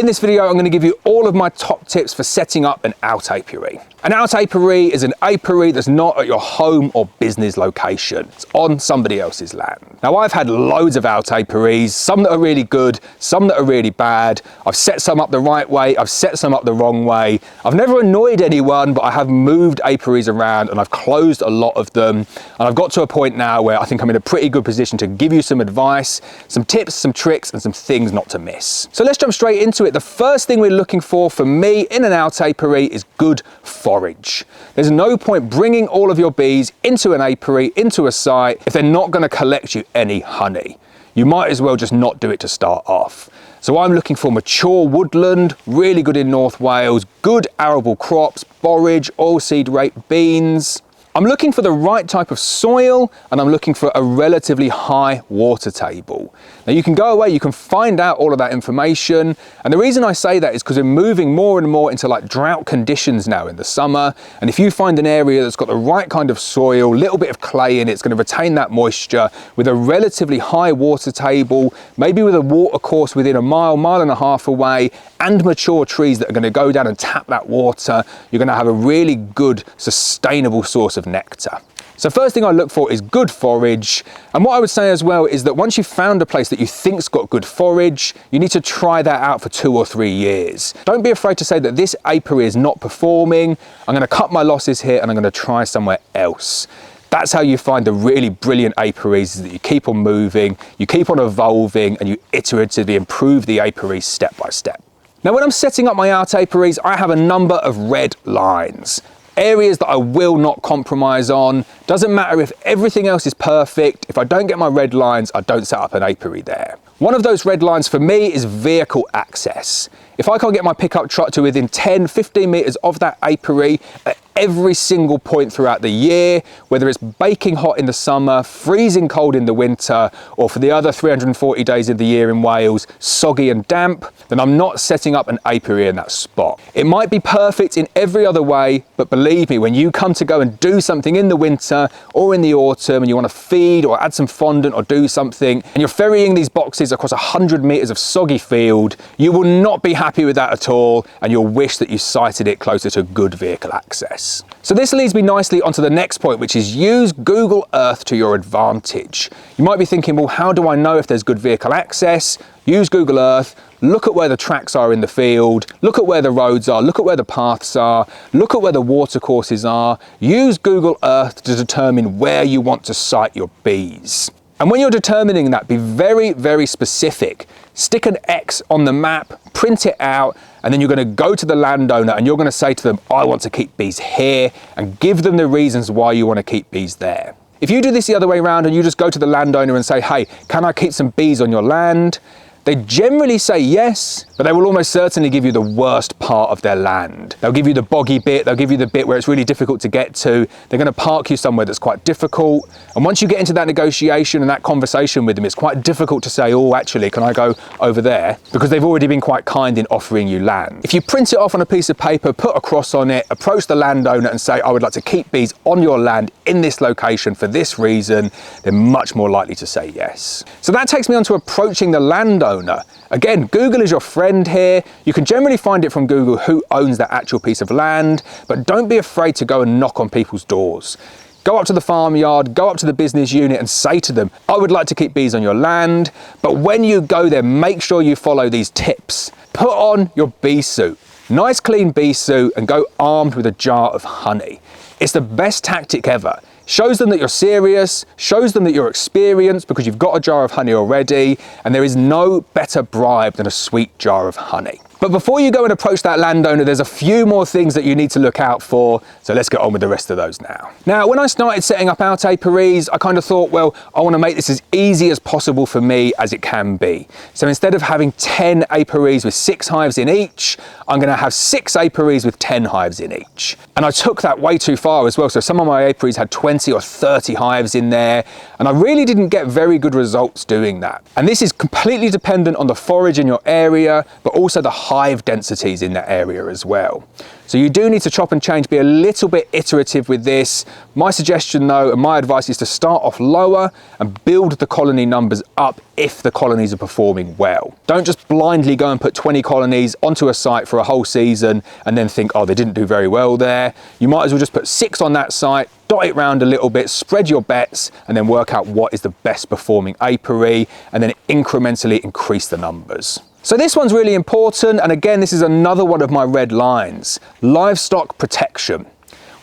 In this video, I'm going to give you all of my top tips for setting up an out apiary. An out apiary is an apiary that's not at your home or business location. It's on somebody else's land. Now, I've had loads of out apiaries, some that are really good, some that are really bad. I've set some up the right way, I've set some up the wrong way. I've never annoyed anyone, but I have moved apiaries around and I've closed a lot of them. And I've got to a point now where I think I'm in a pretty good position to give you some advice, some tips, some tricks, and some things not to miss. So let's jump straight into it. The first thing we're looking for me in an out apiary is good forage. There's no point bringing all of your bees into an apiary, into a site, if they're not going to collect you any honey. You might as well just not do it to start off. So I'm looking for mature woodland, really good in North Wales, good arable crops, borage, oilseed rape, beans. I'm looking for the right type of soil and I'm looking for a relatively high water table. Now you can go away, you can find out all of that information. And the reason I say that is because we're moving more and more into like drought conditions now in the summer. And if you find an area that's got the right kind of soil, little bit of clay in it, it's going to retain that moisture with a relatively high water table, maybe with a water course within a mile, mile and a half away, and mature trees that are going to go down and tap that water, you're going to have a really good, sustainable source of nectar. So first thing I look for is good forage. And what I would say as well is that once you've found a place that you think's got good forage, you need to try that out for 2 or 3 years. Don't be afraid to say that this apiary is not performing. I'm going to cut my losses here and I'm going to try somewhere else. That's how you find the really brilliant apiaries, is that you keep on moving, you keep on evolving, and you iteratively improve the apiaries step by step. Now, when I'm setting up my out apiaries, I have a number of red lines. Areas that I will not compromise on. Doesn't matter if everything else is perfect. If I don't get my red lines, I don't set up an apiary there. One of those red lines for me is vehicle access. If I can't get my pickup truck to within 10, 15 meters of that apiary at every single point throughout the year, whether it's baking hot in the summer, freezing cold in the winter, or for the other 340 days of the year in Wales, soggy and damp, then I'm not setting up an apiary in that spot. It might be perfect in every other way, but believe me, when you come to go and do something in the winter or in the autumn and you want to feed or add some fondant or do something, and you're ferrying these boxes across 100 meters of soggy field, you will not be happy with that at all, and you'll wish that you sited it closer to good vehicle access. So this leads me nicely onto the next point, which is use Google Earth to your advantage. You might be thinking, well, how do I know if there's good vehicle access? Use Google Earth, look at where the tracks are in the field, look at where the roads are, look at where the paths are, look at where the water courses are. Use Google Earth to determine where you want to site your bees. And when you're determining that, be very, very specific. Stick an X on the map, print it out, and then you're going to go to the landowner and you're going to say to them, I want to keep bees here, and give them the reasons why you want to keep bees there. If you do this the other way around and you just go to the landowner and say, hey, can I keep some bees on your land? They generally say yes, but they will almost certainly give you the worst part of their land. They'll give you the boggy bit, they'll give you the bit where it's really difficult to get to. They're going to park you somewhere that's quite difficult. And once you get into that negotiation and that conversation with them, it's quite difficult to say, oh, actually, can I go over there? Because they've already been quite kind in offering you land. If you print it off on a piece of paper, put a cross on it, approach the landowner and say, I would like to keep bees on your land in this location for this reason, they're much more likely to say yes. So that takes me on to approaching the landowner. Again, Google is your friend here. You can generally find it from Google who owns that actual piece of land, but don't be afraid to go and knock on people's doors. Go up to the farmyard, go up to the business unit and say to them, I would like to keep bees on your land, but when you go there, make sure you follow these tips. Put on your bee suit, nice clean bee suit, and go armed with a jar of honey. It's the best tactic ever. Shows them that you're serious, shows them that you're experienced because you've got a jar of honey already, and there is no better bribe than a sweet jar of honey. But before you go and approach that landowner, there's a few more things that you need to look out for. So let's get on with the rest of those now. Now, when I started setting up out apiaries, I kind of thought, well, I want to make this as easy as possible for me as it can be. So instead of having 10 apiaries with 6 hives in each, I'm going to have 6 apiaries with 10 hives in each. And I took that way too far as well. So some of my apiaries had 20 or 30 hives in there, and I really didn't get very good results doing that. And this is completely dependent on the forage in your area, but also the hive densities in that area as well. So you do need to chop and change, be a little bit iterative with this. My suggestion though, and my advice is to start off lower and build the colony numbers up if the colonies are performing well. Don't just blindly go and put 20 colonies onto a site for a whole season and then think, oh, they didn't do very well there. You might as well just put 6 on that site, dot it around a little bit, spread your bets, and then work out what is the best performing apiary, and then incrementally increase the numbers. So this one's really important, and again, this is another one of my red lines: livestock protection.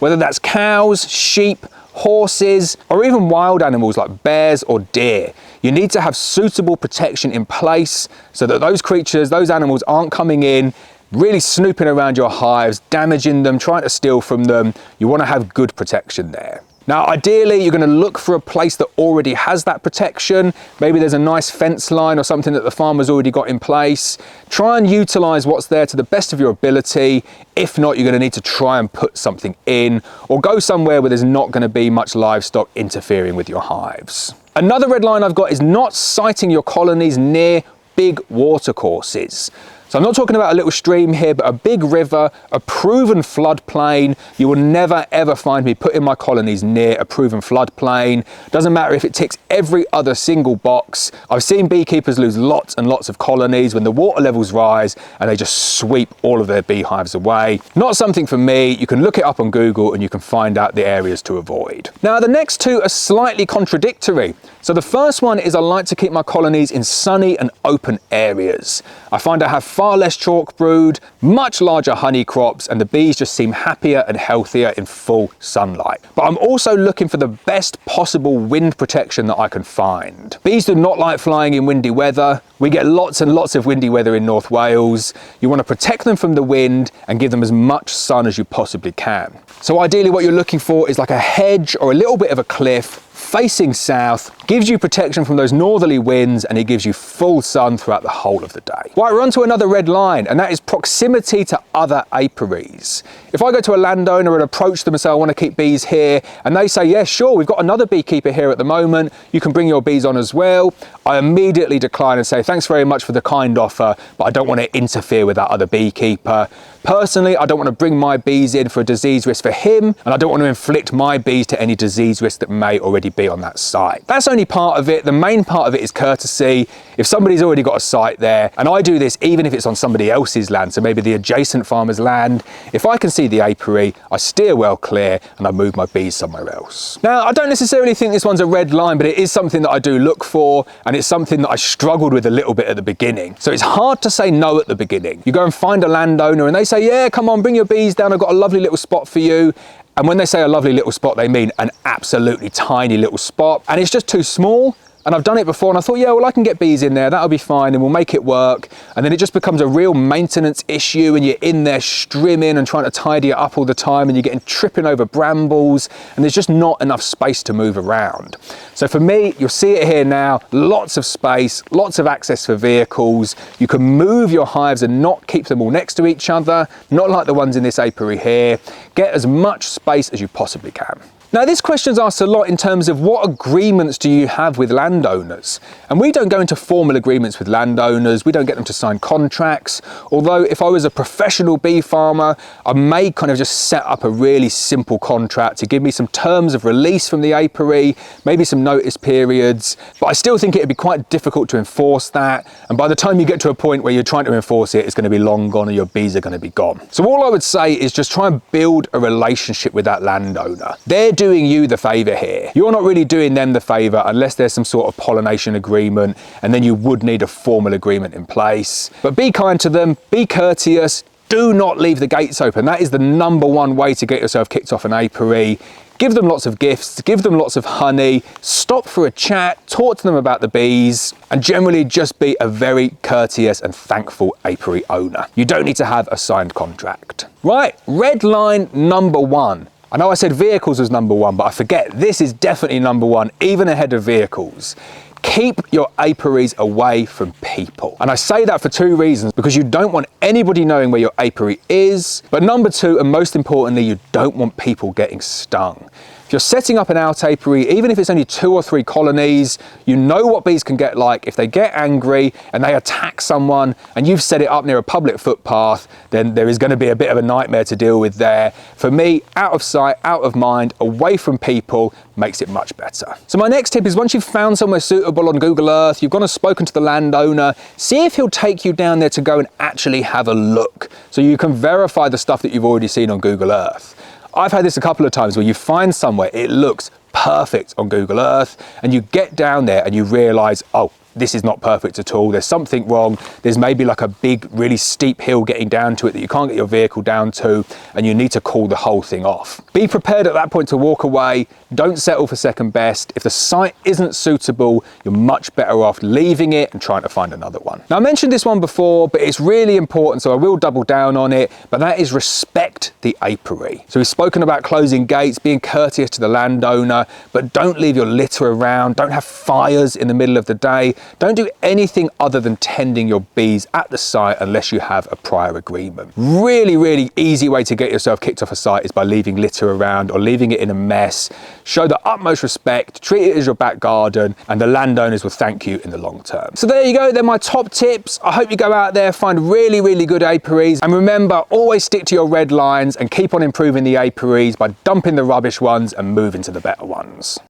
Whether that's cows, sheep, horses, or even wild animals like bears or deer, you need to have suitable protection in place so that those creatures, those animals aren't coming in, really snooping around your hives, damaging them, trying to steal from them. You want to have good protection there. Now, ideally, you're going to look for a place that already has that protection. Maybe there's a nice fence line or something that the farmer's already got in place. Try and utilize what's there to the best of your ability. If not, you're going to need to try and put something in, or go somewhere where there's not going to be much livestock interfering with your hives. Another red line I've got is not siting your colonies near big watercourses. So I'm not talking about a little stream here, but a big river, a proven floodplain. You will never ever find me putting my colonies near a proven floodplain. Doesn't matter if it ticks every other single box. I've seen beekeepers lose lots and lots of colonies when the water levels rise and they just sweep all of their beehives away. Not something for me. You can look it up on Google and you can find out the areas to avoid. Now, the next two are slightly contradictory. So the first one is I like to keep my colonies in sunny and open areas. I find I have far less chalk brood, much larger honey crops, and the bees just seem happier and healthier in full sunlight. But I'm also looking for the best possible wind protection that I can find. Bees do not like flying in windy weather. We get lots and lots of windy weather in North Wales. You want to protect them from the wind and give them as much sun as you possibly can. So ideally what you're looking for is like a hedge or a little bit of a cliff facing south, gives you protection from those northerly winds, and it gives you full sun throughout the whole of the day. Right, we're on to another red line, and that is proximity to other apiaries. If I go to a landowner and approach them and say, I want to keep bees here, and they say, yeah, sure, we've got another beekeeper here at the moment, you can bring your bees on as well, I immediately decline and say, thanks very much for the kind offer, but I don't want to interfere with that other beekeeper. Personally, I don't want to bring my bees in for a disease risk for him, and I don't want to inflict my bees to any disease risk that may already be on that site. That's only part of it. The main part of it is courtesy. If somebody's already got a site there, and I do this even if it's on somebody else's land, so maybe the adjacent farmer's land, if I can see the apiary, I steer well clear and I move my bees somewhere else. Now, I don't necessarily think this one's a red line, but it is something that I do look for, and it's something that I struggled with a little bit at the beginning. So it's hard to say no at the beginning. You go and find a landowner and they say, yeah, come on, bring your bees down, I've got a lovely little spot for you. And when they say a lovely little spot, they mean an absolutely tiny little spot, and it's just too small. And I've done it before and I thought, yeah, well, I can get bees in there, that'll be fine, and we'll make it work. And then it just becomes a real maintenance issue, and you're in there strimming and trying to tidy it up all the time, and you're getting tripping over brambles, and there's just not enough space to move around. So for me, you'll see it here now, lots of space, lots of access for vehicles. You can move your hives and not keep them all next to each other, not like the ones in this apiary here. Get as much space as you possibly can. Now, this question's asked a lot in terms of what agreements do you have with landowners? And we don't go into formal agreements with landowners. We don't get them to sign contracts. Although if I was a professional bee farmer, I may kind of just set up a really simple contract to give me some terms of release from the apiary, maybe some notice periods, but I still think it'd be quite difficult to enforce that. And by the time you get to a point where you're trying to enforce it, it's going to be long gone and your bees are going to be gone. So all I would say is just try and build a relationship with that landowner. They're doing you the favor here. You're not really doing them the favor unless there's some sort of pollination agreement, and then you would need a formal agreement in place. But be kind to them, be courteous, do not leave the gates open. That is the #1 way to get yourself kicked off an apiary. Give them lots of gifts, give them lots of honey, stop for a chat, talk to them about the bees, and generally just be a very courteous and thankful apiary owner. You don't need to have a signed contract. Right, red line #1. I know I said vehicles was #1, but I forget, this is definitely #1, even ahead of vehicles. Keep your apiaries away from people. And I say that for 2 reasons, because you don't want anybody knowing where your apiary is, but #2, and most importantly, you don't want people getting stung. If you're setting up an out apiary, even if it's only 2 or 3 colonies, you know what bees can get like. If they get angry and they attack someone and you've set it up near a public footpath, then there is going to be a bit of a nightmare to deal with there. For me, out of sight, out of mind, away from people makes it much better. So my next tip is, once you've found somewhere suitable on Google Earth, you've gone and spoken to the landowner, see if he'll take you down there to go and actually have a look, so you can verify the stuff that you've already seen on Google Earth. I've had this a couple of times where you find somewhere, it looks perfect on Google Earth, and you get down there and you realise, oh, this is not perfect at all. There's something wrong. There's maybe like a big, really steep hill getting down to it that you can't get your vehicle down to, and you need to call the whole thing off. Be prepared at that point to walk away. Don't settle for second best. If the site isn't suitable, you're much better off leaving it and trying to find another one. Now, I mentioned this one before, but it's really important, so I will double down on it, but that is respect the apiary. So we've spoken about closing gates, being courteous to the landowner, but don't leave your litter around. Don't have fires in the middle of the day. Don't do anything other than tending your bees at the site unless you have a prior agreement. Really, really easy way to get yourself kicked off a site is by leaving litter around or leaving it in a mess. Show the utmost respect, treat it as your back garden, and the landowners will thank you in the long term. So there you go, they're my top tips. I hope you go out there, find really, really good apiaries, and remember, always stick to your red lines and keep on improving the apiaries by dumping the rubbish ones and moving to the better ones.